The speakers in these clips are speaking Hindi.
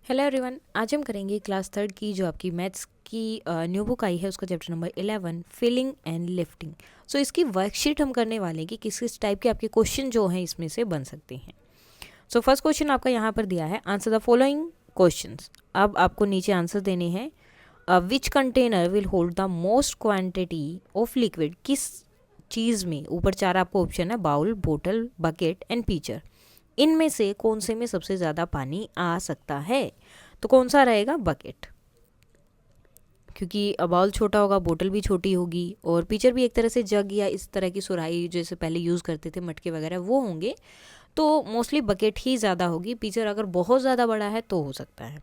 हेलो एवरीवन, आज हम करेंगे क्लास थर्ड की जो आपकी मैथ्स की न्यू बुक आई है उसका chapter number 11 filling and lifting. So इसकी वर्कशीट हम करने वाले हैं कि किस किस टाइप के आपके क्वेश्चन जो हैं इसमें से बन सकते हैं। सो फर्स्ट क्वेश्चन आपका यहाँ पर दिया है, आंसर द फॉलोइंग क्वेश्चंस। अब आपको नीचे आंसर देने हैं। Which container will hold the most quantity of liquid. किस चीज़ में, ऊपर चार आपको ऑप्शन है, बाउल, बोतल, बकेट एंड पीचर, इनमें से कौन से में सबसे ज़्यादा पानी आ सकता है। तो कौन सा रहेगा? बकेट, क्योंकि बाउल छोटा होगा, बोतल भी छोटी होगी और पीचर भी एक तरह से जग या इस तरह की सुराही जैसे पहले यूज़ करते थे मटके वगैरह वो होंगे, तो मोस्टली बकेट ही ज़्यादा होगी। पीचर अगर बहुत ज़्यादा बड़ा है तो हो सकता है।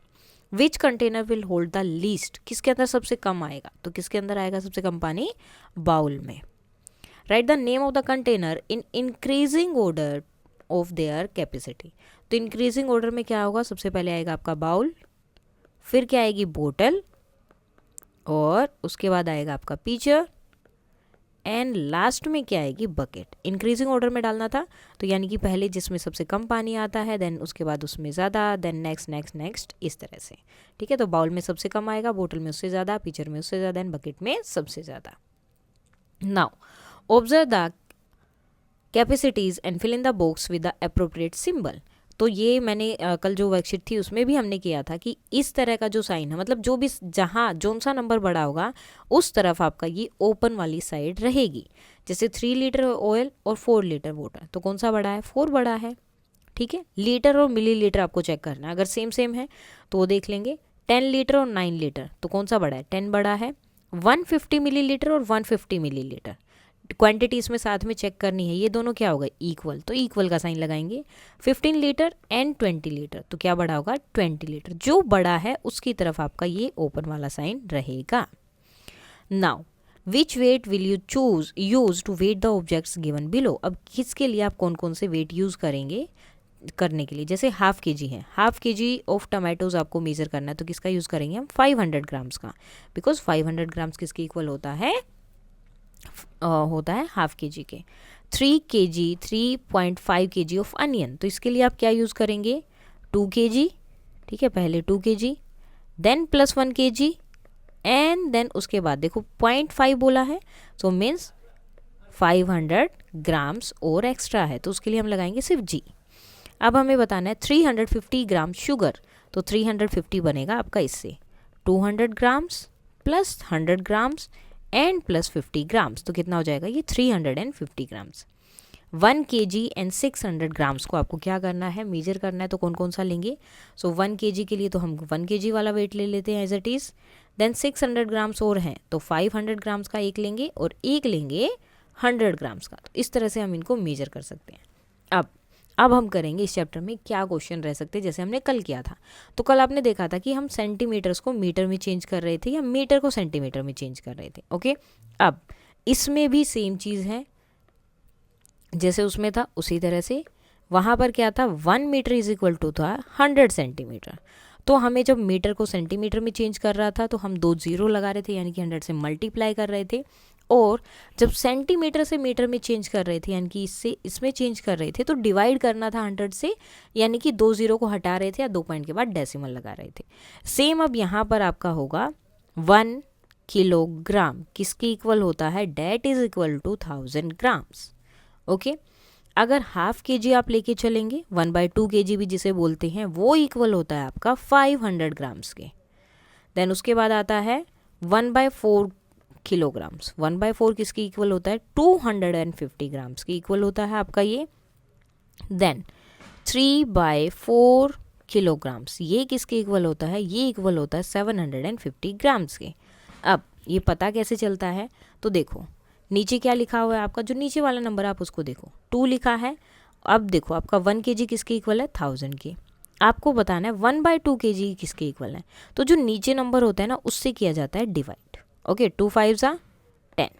Which container will hold the least, किसके अंदर सबसे कम आएगा, तो किसके अंदर आएगा सबसे कम पानी? बाउल में। Right the name of the container in increasing order of their capacity. तो इंक्रीजिंग ऑर्डर में क्या होगा? सबसे पहले आएगा आपका बाउल, फिर क्या आएगी? बोतल, और उसके बाद आएगा आपका पीचर, एंड लास्ट में क्या आएगी? बकेट। इंक्रीजिंग ऑर्डर में डालना था, तो यानी कि पहले जिसमें सबसे कम पानी आता है, देन उसके बाद उसमें ज़्यादा, देन नेक्स्ट नेक्स्ट नेक्स्ट, इस तरह से। ठीक है, तो बाउल में सबसे कम आएगा, बोतल में उससे ज़्यादा, पीचर में उससे ज़्यादा, एंड बकेट में सबसे ज़्यादा। Now observe the capacities and fill in the box with the appropriate symbol. तो ये मैंने कल जो वर्कशीट थी उसमें भी हमने किया था कि इस तरह का जो साइन है, मतलब जो भी जहाँ जोन सा नंबर बड़ा होगा उस तरफ आपका ये ओपन वाली साइड रहेगी। जैसे 3 लीटर ऑयल और 4 लीटर वाटर, तो कौन सा बड़ा है? 4 बड़ा है। ठीक है, लीटर और मिलीलीटर आपको चेक करना है, अगर सेम सेम है तो वो देख लेंगे। 10 लीटर और 9 लीटर, तो कौन सा बड़ा है? 10 बड़ा है। 150 मिलीलीटर और 150 मिलीलीटर, क्वांटिटी इसमें साथ में चेक करनी है, ये दोनों क्या होगा? इक्वल, तो इक्वल का साइन लगाएंगे। 15 लीटर एंड 20 लीटर, तो क्या बड़ा होगा? 20 लीटर। जो बड़ा है उसकी तरफ आपका ये ओपन वाला साइन रहेगा। Now which weight will you choose use to weight the objects given below. अब किसके लिए आप कौन कौन से वेट यूज करेंगे करने के लिए? जैसे हाफ के जी है, half K ji of tomatoes आपको मेजर करना है, तो किसका यूज़ करेंगे हम? 500 ग्राम्स का, बिकॉज 500 ग्राम्स किसके इक्वल होता है? हाफ के जी के। 3 के जी 3.5 के जी ऑफ अनियन, तो इसके लिए आप क्या यूज़ करेंगे? 2 के जी। ठीक है, पहले 2 के जी, देन प्लस 1 के जी, एंड देन उसके बाद देखो 0.5 बोला है, सो मीन्स 500 ग्राम्स और एक्स्ट्रा है, तो उसके लिए हम लगाएंगे सिर्फ जी। अब हमें बताना है 350 ग्राम शुगर, तो 350 बनेगा आपका इससे 200 grams plus 100 grams and plus 50 grams, तो कितना हो जाएगा? ये 350 ग्राम्स। 1 के जी एंड 600 ग्राम्स को आपको क्या करना है? मेजर करना है, तो कौन कौन सा लेंगे? सो 1 के जी के लिए तो हम 1 के जी वाला वेट ले लेते हैं as it is. Then 600 grams और हैं, तो 500 ग्राम्स का एक लेंगे और एक लेंगे 100 ग्राम्स का, तो इस तरह से हम इनको मेजर कर सकते हैं। अब हम करेंगे इस चैप्टर में क्या क्वेश्चन रह सकते हैं, जैसे हमने कल किया था। तो कल आपने देखा था कि हम सेंटीमीटर्स को मीटर में चेंज कर रहे थे या मीटर को सेंटीमीटर में चेंज कर रहे थे। ओके, अब इसमें भी सेम चीज़ है, जैसे उसमें था उसी तरह से वहाँ पर क्या था? 1 मीटर इज इक्वल टू था 100 सेंटीमीटर। तो हमें जब मीटर को सेंटीमीटर में चेंज कर रहा था तो हम 2 जीरो लगा रहे थे, यानी कि 100 से मल्टीप्लाई कर रहे थे। और जब सेंटीमीटर से मीटर में चेंज कर रहे थे, यानी कि इससे इसमें चेंज कर रहे थे, तो डिवाइड करना था 100 से, यानी कि 2 जीरो को हटा रहे थे या 2 पॉइंट के बाद डेसिमल लगा रहे थे। सेम अब यहाँ पर आपका होगा 1 किलोग्राम किसके इक्वल होता है? That is equal to 1000 grams. Okay, अगर हाफ के जी आप लेके चलेंगे, 1/2 के जी भी जिसे बोलते हैं, वो इक्वल होता है आपका 500 ग्राम्स के। देन उसके बाद आता है 1/4 किलोग्राम्स। 1/4 किसकी इक्वल होता है? 250 ग्राम्स की इक्वल होता है आपका ये। देन 3/4 किलोग्राम्स, ये किसके इक्वल होता है? ये इक्वल होता है 750 ग्राम्स के। अब ये पता कैसे चलता है? तो देखो नीचे क्या लिखा हुआ है आपका, जो नीचे वाला नंबर आप उसको देखो, 2 लिखा है। अब देखो आपका 1 के जी किसके इक्वल है? 1000 के। आपको बताना है 1/2 के जी किसके इक्वल है, तो जो नीचे नंबर होता है ना उससे किया जाता है divide. Okay, 2 5 10।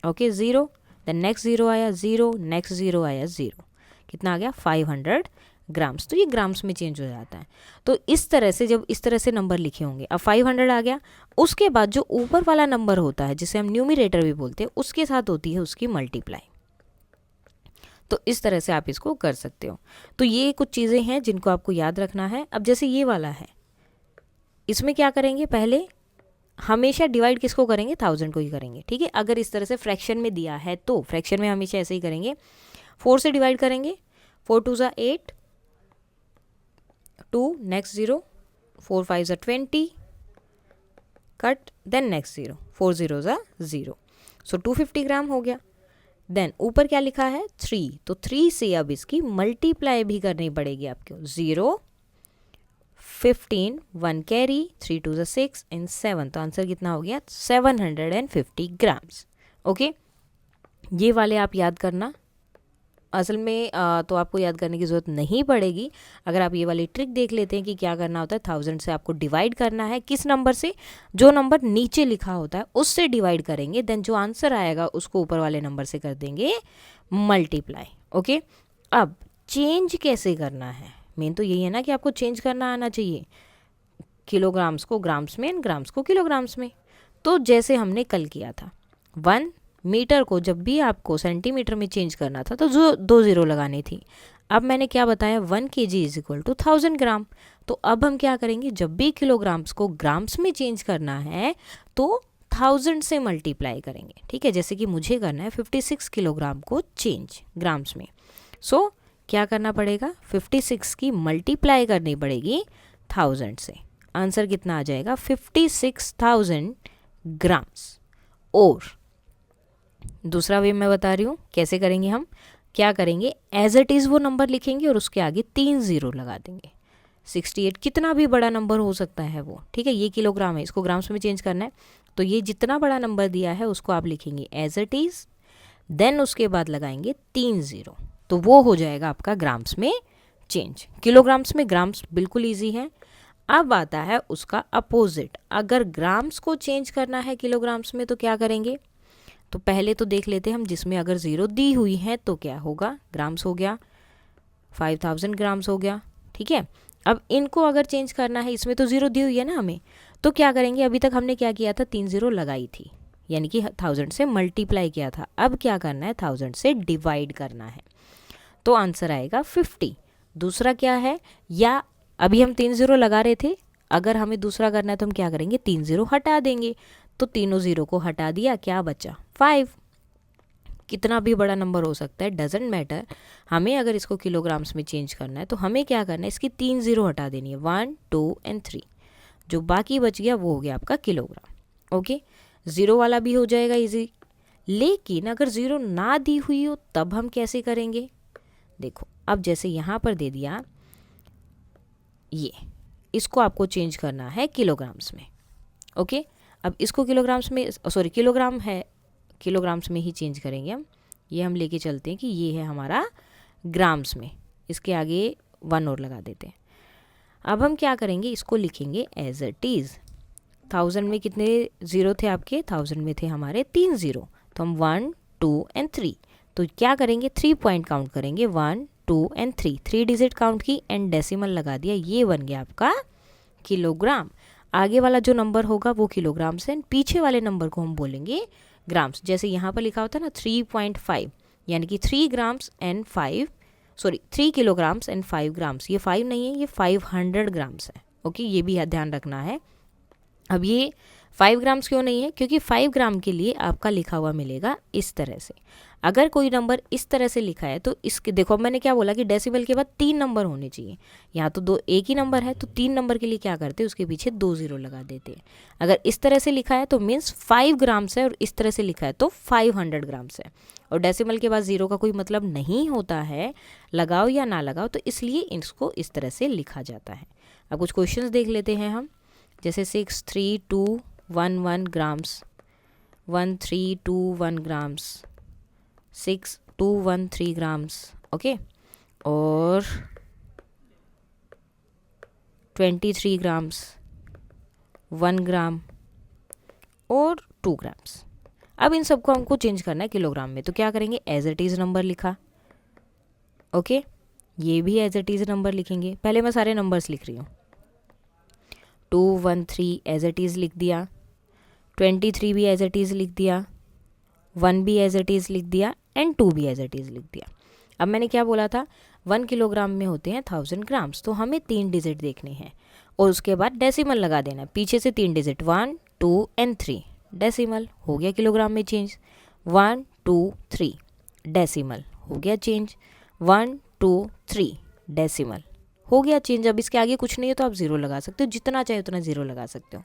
Okay, 0, then next 0 आया 0, नेक्स्ट 0 आया 0, कितना आ गया? 500 ग्राम्स। तो ये ग्राम्स में चेंज हो जाता है। तो इस तरह से जब इस तरह से नंबर लिखे होंगे, अब 500 आ गया, उसके बाद जो ऊपर वाला नंबर होता है जिसे हम न्यूमरेटर भी बोलते हैं, उसके साथ होती है उसकी मल्टीप्लाई। तो इस तरह से आप इसको कर सकते हो। तो ये कुछ चीज़ें हैं जिनको आपको याद रखना है। अब जैसे ये वाला है, इसमें क्या करेंगे, पहले हमेशा डिवाइड किसको करेंगे, 1000 को ही करेंगे, ठीक है। अगर इस तरह से फ्रैक्शन में दिया है तो फ्रैक्शन में हमेशा ऐसे ही करेंगे, 4 से डिवाइड करेंगे, 4 2 ज़ा 8, 2 नेक्स्ट 0, 4 5 ज़ा 20, कट, देन नेक्स्ट 0, 4 0 ज़ा 0, सो 250 ग्राम हो गया। देन ऊपर क्या लिखा है, 3, तो 3 से अब इसकी मल्टीप्लाई भी करनी पड़ेगी आपको, 0 15 1 कैरी, 3 2 ज़ा 6 एंड 7, तो आंसर कितना हो गया, 750 ग्राम्स। ओके, ये वाले आप याद करना। असल में तो आपको याद करने की ज़रूरत नहीं पड़ेगी। अगर आप ये वाली ट्रिक देख लेते हैं कि क्या करना होता है, 1000 से आपको डिवाइड करना है, किस नंबर से, जो नंबर नीचे लिखा होता है उससे डिवाइड करेंगे, देन जो आंसर आएगा उसको ऊपर वाले नंबर से कर देंगे मल्टीप्लाई। ओके, अब चेंज कैसे करना है, मेन तो यही है ना कि आपको चेंज करना आना चाहिए, किलोग्राम्स को ग्राम्स में एंड ग्राम्स को किलोग्राम्स में। तो जैसे हमने कल किया था, 1 मीटर को जब भी आपको सेंटीमीटर में चेंज करना था तो जो 2 0 लगानी थी। अब मैंने क्या बताया, 1 kg इज इक्वल टू 1000 ग्राम। तो अब हम क्या करेंगे, जब भी किलोग्राम्स को ग्राम्स में चेंज करना है तो 1000 से मल्टीप्लाई करेंगे, ठीक है। जैसे कि मुझे करना है 56 किलोग्राम को चेंज ग्राम्स में, सो क्या करना पड़ेगा, 56 की मल्टीप्लाई करनी पड़ेगी 1000 से, आंसर कितना आ जाएगा, 56,000 ग्राम्स। और दूसरा वे मैं बता रही हूँ कैसे करेंगे, हम क्या करेंगे, एज इट इज़ वो नंबर लिखेंगे और उसके आगे 3 0 लगा देंगे। 68 कितना भी बड़ा नंबर हो सकता है वो, ठीक है, ये किलोग्राम है, इसको ग्राम्स में चेंज करना है, तो ये जितना बड़ा नंबर दिया है उसको आप लिखेंगे एज इट इज़, देन उसके बाद लगाएंगे 3 0, तो वो हो जाएगा आपका ग्राम्स में चेंज। किलोग्राम्स में ग्राम्स बिल्कुल ईजी है। अब आता है उसका अपोजिट, अगर ग्राम्स को चेंज करना है किलोग्राम्स में तो क्या करेंगे, तो पहले तो देख लेते हैं हम, जिसमें अगर 0 दी हुई है तो क्या होगा, ग्राम्स हो गया, 5000 ग्राम्स हो गया, ठीक है। अब इनको अगर चेंज करना है, इसमें तो 0 दी हुई है ना हमें, तो क्या करेंगे, अभी तक हमने क्या किया था, 3 0 लगाई थी, यानी कि 1000 से मल्टीप्लाई किया था। अब क्या करना है, 1000 से डिवाइड करना है, तो आंसर आएगा 50। दूसरा क्या है, या अभी हम 3 0 लगा रहे थे, अगर हमें दूसरा करना है तो हम क्या करेंगे, 3 0 हटा देंगे, तो तीनों 0 को हटा दिया, क्या बचा, 5। कितना भी बड़ा नंबर हो सकता है, डजेंट मैटर, हमें अगर इसको किलोग्राम्स में चेंज करना है तो हमें क्या करना है, इसकी 3 0 हटा देनी है, 1 2 एंड 3, जो बाकी बच गया वो हो गया आपका किलोग्राम। ओके, 0 वाला भी हो जाएगा इजी। लेकिन अगर 0 ना दी हुई हो तब हम कैसे करेंगे, देखो अब जैसे यहाँ पर दे दिया, ये इसको आपको चेंज करना है किलोग्राम्स में। ओके, अब इसको किलोग्राम्स में, सॉरी किलोग्राम है, किलोग्राम्स में ही चेंज करेंगे हम। ये हम लेके चलते हैं कि ये है हमारा ग्राम्स में, इसके आगे 1 और लगा देते हैं। अब हम क्या करेंगे, इसको लिखेंगे एज इट इज़। 1000 में कितने 0 थे आपके, 1000 में थे हमारे 3 0, तो हम 1 2 एंड 3, तो क्या करेंगे, 3 पॉइंट काउंट करेंगे, 1 2 एंड 3 डिजिट काउंट की एंड डेसिमल लगा दिया, ये बन गया आपका किलोग्राम। आगे वाला जो नंबर होगा वो किलोग्राम्स है, पीछे वाले नंबर को हम बोलेंगे ग्राम्स। जैसे यहाँ पर लिखा होता है ना 3.5, यानी कि 3 grams and 5, sorry 3 kilograms and 5 grams, ये 5 नहीं है, ये 500 ग्राम्स है। ओके, ये भी ध्यान रखना है। अब ये 5 ग्राम्स क्यों नहीं है, क्योंकि 5 ग्राम के लिए आपका लिखा हुआ मिलेगा इस तरह से। अगर कोई नंबर इस तरह से लिखा है तो इसके, देखो मैंने क्या बोला कि डेसिमल के बाद 3 नंबर होने चाहिए, यहाँ तो 2 एक ही नंबर है, तो 3 नंबर के लिए क्या करते हैं, उसके पीछे 2 0 लगा देते हैं। अगर इस तरह से लिखा है तो मीन्स 5 ग्राम्स है, और इस तरह से लिखा है तो 500 ग्राम्स है। और डेसिमल के बाद 0 का कोई मतलब नहीं होता है, लगाओ या ना लगाओ, तो इसलिए इसको इस तरह से लिखा जाता है। अब कुछ क्वेश्चंस देख लेते हैं हम, जैसे 63211 ग्राम्स, 1321 ग्राम्स, 6213 ग्राम्स, ओके, और 23 ग्राम्स, 1 ग्राम और 2 ग्राम्स। अब इन सबको हमको चेंज करना है किलोग्राम में, तो क्या करेंगे, एज इट इज़ नंबर लिखा। ओके, ये भी एज इट इज़ नंबर लिखेंगे। पहले मैं सारे नंबर्स लिख रही हूँ, 213 एज इट इज़ लिख दिया, 23 भी एज इट इज़ लिख दिया, 1 भी एज इट इज़ लिख दिया एंड 2 भी एज इट इज़ लिख दिया। अब मैंने क्या बोला था, 1 किलोग्राम में होते हैं 1000 ग्राम्स, तो हमें 3 डिजिट देखने हैं और उसके बाद डेसिमल लगा देना, पीछे से 3 डिजिट 1 2 एंड 3, डेसिमल हो गया किलोग्राम में चेंज, 1 2 3 डेसिमल हो गया चेंज, 1 2 3 डेसिमल हो गया चेंज। अब इसके आगे कुछ नहीं है तो आप जीरो लगा सकते हो, जितना चाहे उतना जीरो लगा सकते हो।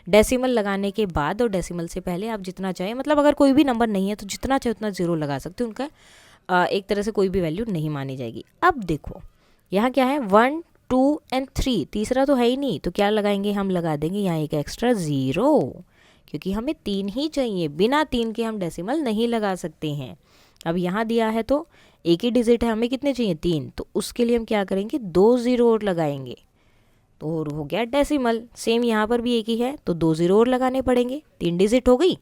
डेसिमल लगाने के बाद और डेसिमल से पहले आप जितना चाहे, मतलब अगर कोई भी नंबर नहीं है तो जितना चाहे उतना जीरो लगा सकते हो, उनका एक तरह से कोई भी वैल्यू नहीं मानी जाएगी। अब देखो यहाँ क्या है, 1 2 एंड 3, तीसरा तो है ही नहीं, तो क्या लगाएंगे, हम लगा देंगे यहाँ एक एक्स्ट्रा ज़ीरो, क्योंकि हमें 3 ही चाहिए, बिना 3 के हम डेसिमल नहीं लगा सकते हैं। अब यहाँ दिया है तो एक ही डिजिट है, हमें कितने चाहिए 3, तो उसके लिए हम क्या करेंगे 2 ज़ीरो और लगाएंगे, तो और हो गया डेसिमल। सेम यहाँ पर भी एक ही है तो 2 ज़ीरो और लगाने पड़ेंगे, 3 डिजिट हो गई,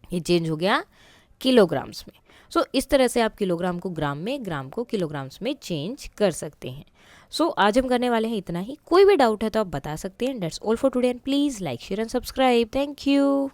ये चेंज हो गया किलोग्राम्स में। सो इस तरह से आप किलोग्राम को ग्राम में, ग्राम को किलोग्राम्स में चेंज कर सकते हैं। सो आज हम करने वाले हैं इतना ही, कोई भी डाउट है तो आप बता सकते हैं। That's all for today and please like share and subscribe. Thank you.